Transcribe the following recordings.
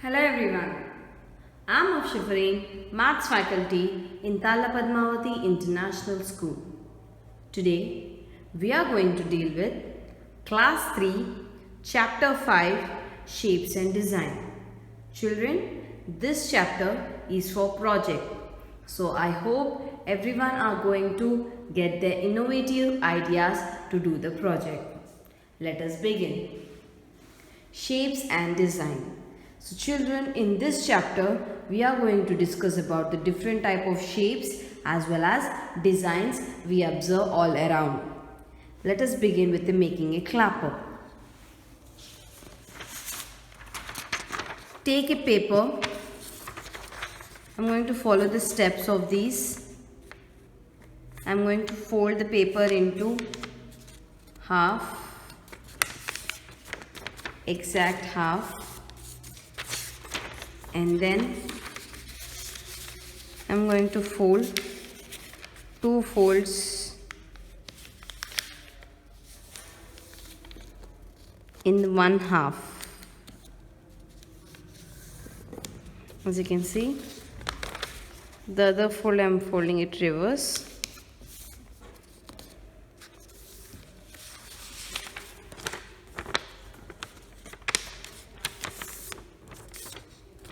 Hello everyone, I am FARHEEN, Maths faculty in Talla Padmavathi International School. Today we are going to deal with Class 3, Chapter 5, Shapes and Design. Children, this chapter is for project. So I hope everyone are going to get their innovative ideas to do the project. Let us begin. Shapes and Design. So children, in this chapter we are going to discuss about the different type of shapes as well as designs we observe all around. Let us begin with the making a clapper. Take a paper. I'm going to follow the steps of these. I'm going to fold the paper into half, exact half. And then I'm going to fold two folds in one half. As you can see, the other fold I'm folding it reverse.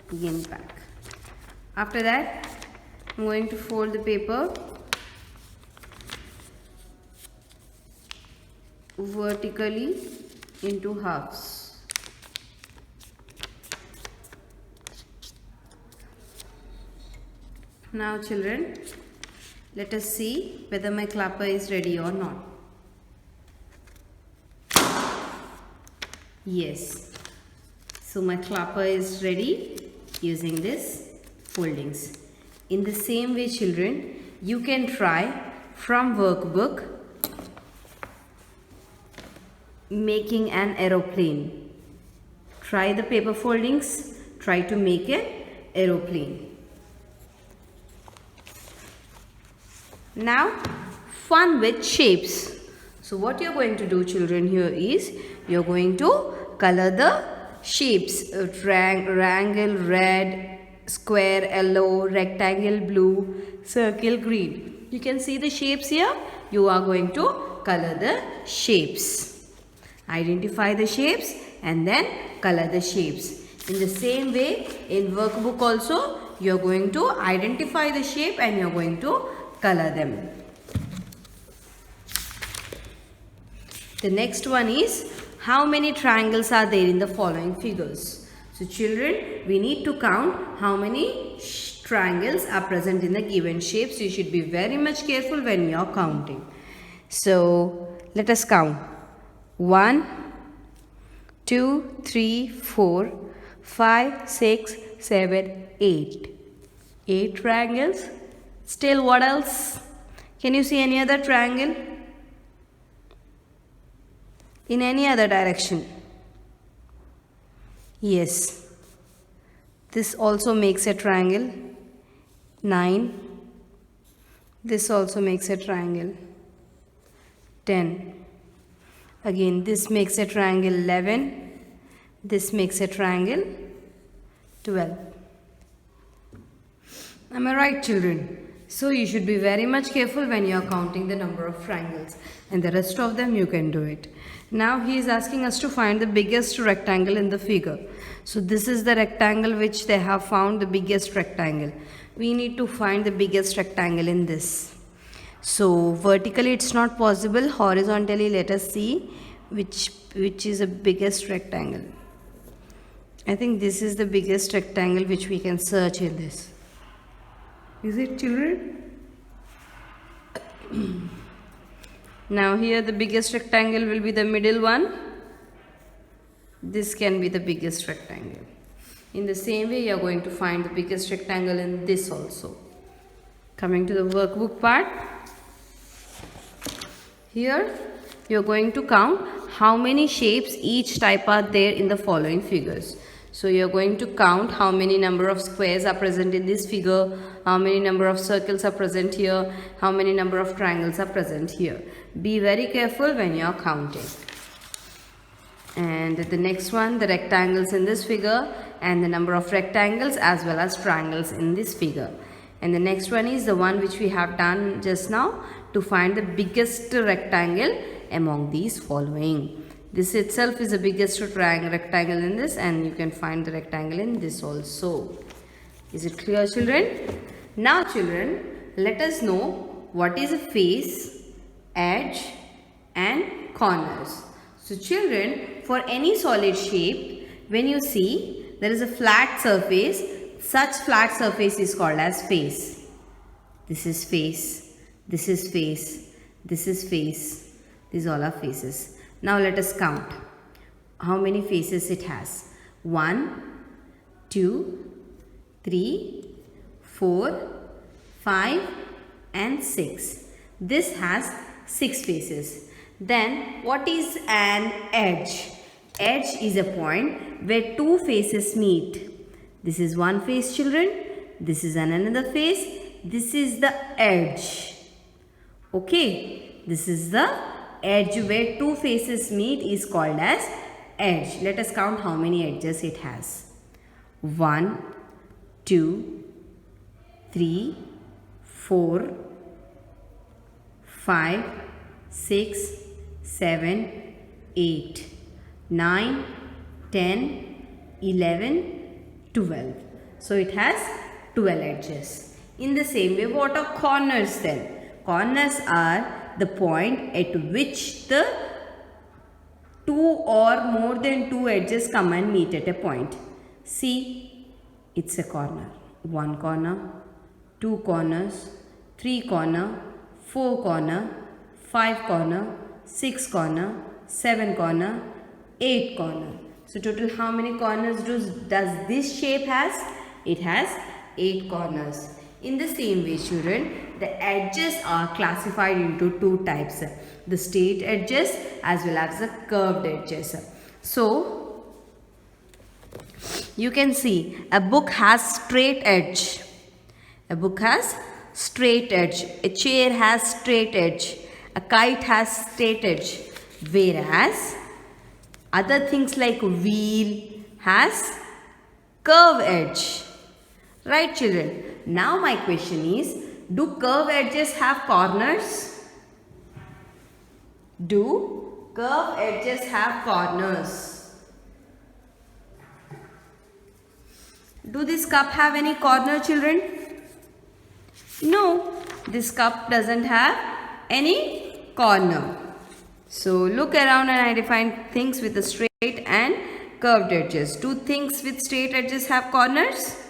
Again back. After that, I'm going to fold the paper vertically into halves. Now children, let us see whether my clapper is ready or not. Yes. So my clapper is ready using this foldings. In the same way children, you can try from workbook making an aeroplane. Try the paper foldings, try to make an aeroplane. Now fun with shapes. So what you're going to do children here is, you're going to color the shapes. Triangle red, square yellow, rectangle blue, circle green. You can see the shapes here. You are going to color the shapes. Identify the shapes and then color the shapes. In the same way, in workbook also, you are going to identify the shape and you are going to color them. The next one is, how many triangles are there in the following figures? So children, we need to count how many triangles are present in the given shapes. You should be very much careful when you are counting. So let us count. 1, 2, 3, 4, 5, 6, 7, 8. 8 triangles. Still what else? Can you see any other triangle? In any other direction? Yes. This also makes a triangle. 9. This also makes a triangle. 10. Again, this makes a triangle. 11. This makes a triangle. 12. Am I right, children? So you should be very much careful when you are counting the number of triangles, and the rest of them you can do it. Now he is asking us to find the biggest rectangle in the figure. So this is the rectangle which they have found, the biggest rectangle. We need to find the biggest rectangle in this. So vertically it's not possible. Horizontally let us see which is the biggest rectangle. I think this is the biggest rectangle which we can search in this. Is it, children? Now here the biggest rectangle will be the middle one. This can be the biggest rectangle. In the same way, you are going to find the biggest rectangle in this also. Coming to the workbook part. Here you are going to count how many shapes each type are there in the following figures. So you are going to count how many number of squares are present in this figure, how many number of circles are present here, how many number of triangles are present here. Be very careful when you are counting. And the next one, the rectangles in this figure, and the number of rectangles as well as triangles in this figure. And the next one is the one which we have done just now, to find the biggest rectangle among these following. This itself is the biggest rectangle in this, and you can find the rectangle in this also. Is it clear, children? Now children, let us know what is a face, edge and corners. So children, for any solid shape, when you see there is a flat surface, such flat surface is called as face. This is face, this is face, this is face. These all are faces. Now let us count how many faces it has. 1, 2, 3, 4, 5 and 6. This has 6 faces. Then what is an edge? Edge is a point where two faces meet. This is one face, children. This is another face. This is the edge. Okay. This is the edge where two faces meet is called as edge. Let us count how many edges it has. 1, 2, 3, 4, 5, 6, 7, 8, 9, 10, 11, 12. So it has 12 edges. In the same way, what are corners then? Corners are the point at which the two or more than two edges come and meet at a point. See, it's a corner. 1 corner, 2 corners, 3 corner, 4 corner, 5 corner, 6 corner, 7 corner, 8 corner. So total how many corners does this shape has? It has 8 corners. In the same way, children, the edges are classified into two types. The straight edges as well as the curved edges. So you can see a book has straight edge. A book has straight edge. A chair has straight edge. A kite has straight edge. Whereas other things like wheel has curve edge. Right, children? Now my question is, do curve edges have corners? Do curve edges have corners? Do this cup have any corner, children? No, this cup doesn't have any corner. So look around and identify things with the straight and curved edges. Do things with straight edges have corners?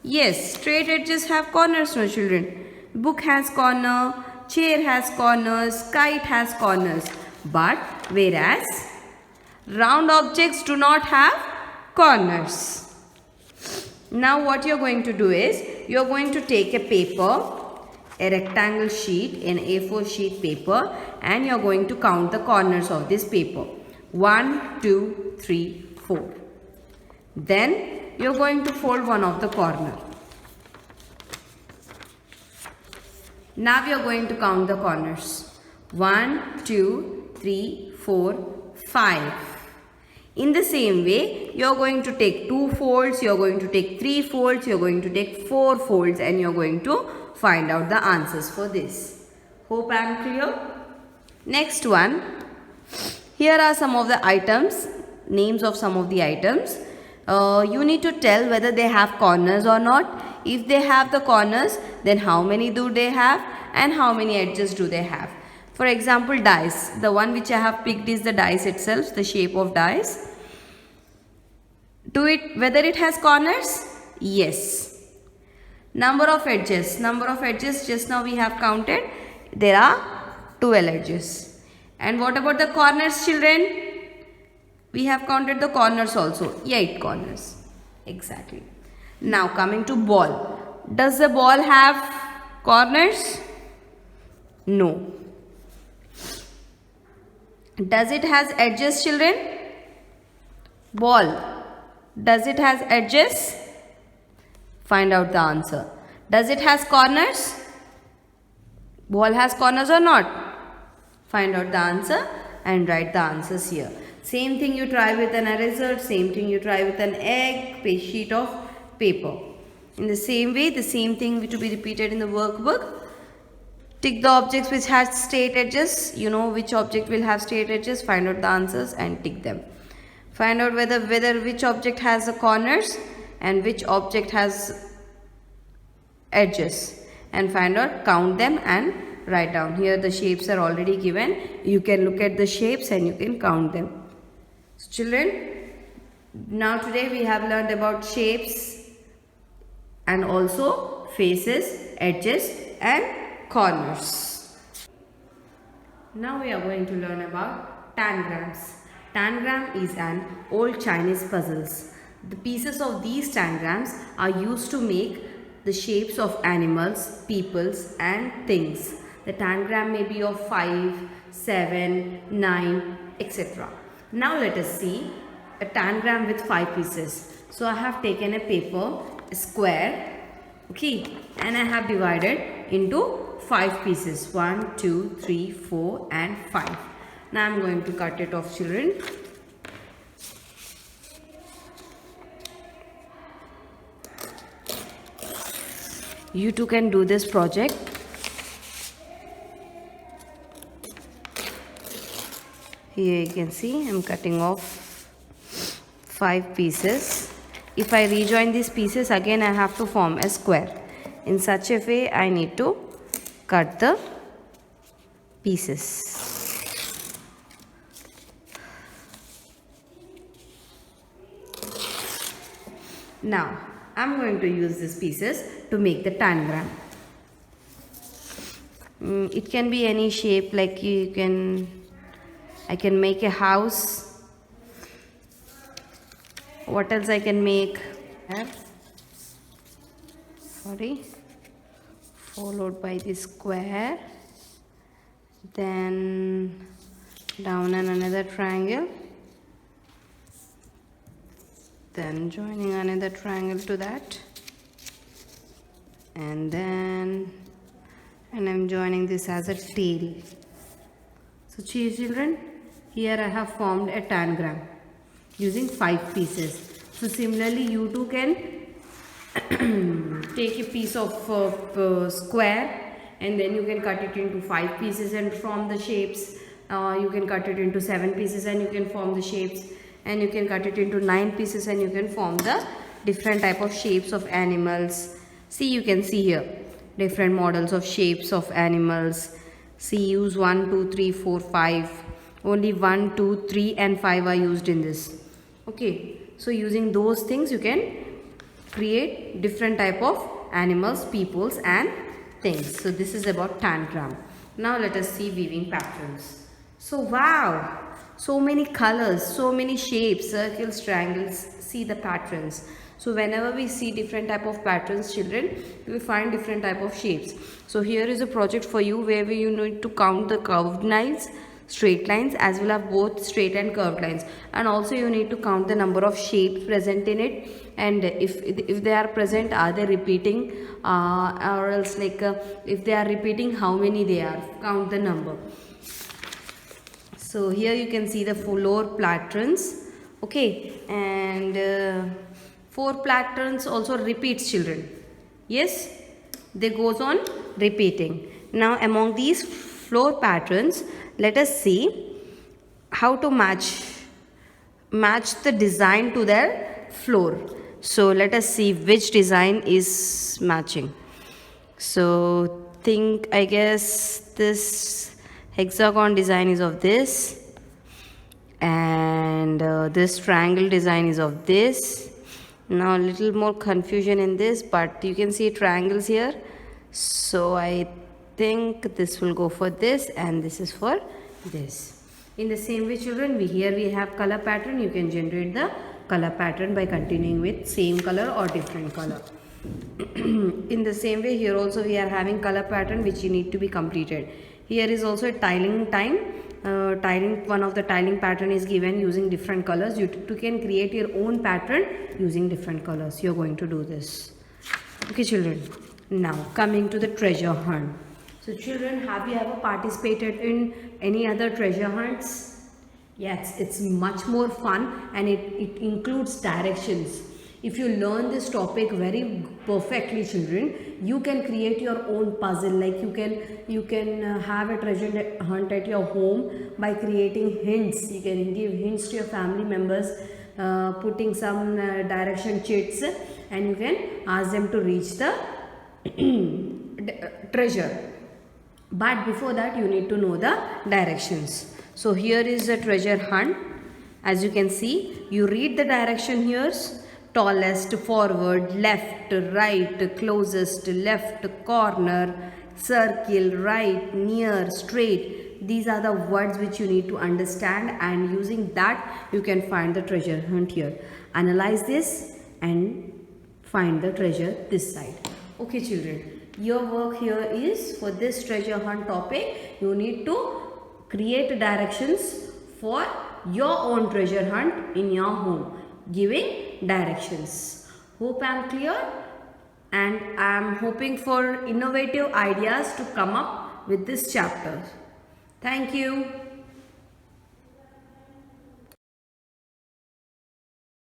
Yes, straight edges have corners, no children. Book has corner, chair has corners, kite has corners. But whereas round objects do not have corners. Now what you are going to do is, you are going to take a paper, a rectangle sheet, an A4 sheet paper, and you are going to count the corners of this paper. 1, 2, 3, 4. Then you are going to fold one of the corner. Now you are going to count the corners. 1, 2, 3, 4, 5. In the same way, you are going to take 2 folds, you are going to take 3 folds, you are going to take 4 folds, and you are going to find out the answers for this. Hope I am clear. Next one. Here are some of the items, names of some of the items. You need to tell whether they have corners or not. If they have the corners, then how many do they have and how many edges do they have. For example, dice. The one which I have picked is the dice itself, the shape of dice. Whether it has corners? Yes. Number of edges. Number of edges, just now we have counted. There are 12 edges. And what about the corners, children? We have counted the corners also. 8 corners. Exactly. Now coming to ball. Does the ball have corners? No. Does it has edges, children? Ball. Does it has edges? Find out the answer. Does it has corners? Ball has corners or not? Find out the answer and write the answers here. Same thing you try with an eraser, same thing you try with an egg, sheet of paper. In the same way, the same thing to be repeated in the workbook. Tick the objects which has straight edges. You know which object will have straight edges. Find out the answers and tick them. Find out whether which object has the corners and which object has edges, and find out, count them and write down. Here the shapes are already given. You can look at the shapes and you can count them. So children, now today we have learned about shapes and also faces, edges and corners. Now we are going to learn about tangrams. Tangram is an old Chinese puzzles. The pieces of these tangrams are used to make the shapes of animals, peoples and things. The tangram may be of 5, 7, 9, etc. Now let us see a tangram with 5 pieces. So I have taken a paper, a square, okay, and I have divided into 5 pieces. 1, 2, 3, 4 and 5. Now I am going to cut it off, children. You too can do this project. Here you can see I am cutting off 5 pieces. If I rejoin these pieces again, I have to form a square. In such a way I need to cut the pieces. Now I am going to use these pieces to make the tangram. It can be any shape, like I can make a house. What else I can make? Followed by this square, then down and another triangle, then joining another triangle to that, and I'm joining this as a tail. So children, here I have formed a tangram using 5 pieces. So similarly you too can take a piece of square and then you can cut it into 5 pieces and form the shapes. You can cut it into 7 pieces and you can form the shapes, and you can cut it into 9 pieces and you can form the different type of shapes of animals. See, you can see here different models of shapes of animals. See, use 1, 2, 3, 4, 5. Only 1, 2, 3 and 5 are used in this. Okay, so using those things you can create different type of animals, peoples and things. So this is about tangram. Now let us see weaving patterns. So wow, so many colors, so many shapes, circles, triangles. See the patterns. So whenever we see different type of patterns, children, you will find different type of shapes. So here is a project for you where you need to count the curved lines, straight lines, as well as both straight and curved lines, and also you need to count the number of shapes present in it, and if they are present, are they repeating, or else like if they are repeating, how many they are, count the number. So here you can see the floor patterns, okay, and 4 patterns also repeats, children. Yes, they goes on repeating. Now among these floor patterns, let us see how to match the design to their floor. So let us see which design is matching. So I guess this hexagon design is of this, and this triangle design is of this. Now a little more confusion in this, but you can see triangles here. So I think this will go for this and this is for this. In the same way, children, here we have color pattern. You can generate the color pattern by continuing with same color or different color. In the same way, here also we are having color pattern which you need to be completed. Here is also a tiling time. One of the tiling pattern is given using different colors. You can create your own pattern using different colors. You are going to do this. Okay, children. Now coming to the treasure hunt. So children, have you ever participated in any other treasure hunts? Yes, it's much more fun, and it includes directions. If you learn this topic very perfectly, children, you can create your own puzzle. Like you can have a treasure hunt at your home by creating hints. You can give hints to your family members, putting some direction chits, and you can ask them to reach the treasure. But before that, you need to know the directions. So here is the treasure hunt. As you can see, you read the direction here: tallest, forward, left, right, closest, left, corner, circle, right, near, straight. These are the words which you need to understand, and using that you can find the treasure hunt here. Analyze this and find the treasure this side. Okay, children. Your work here is, for this treasure hunt topic, you need to create directions for your own treasure hunt in your home, giving directions. Hope I am clear, and I am hoping for innovative ideas to come up with this chapter. Thank you.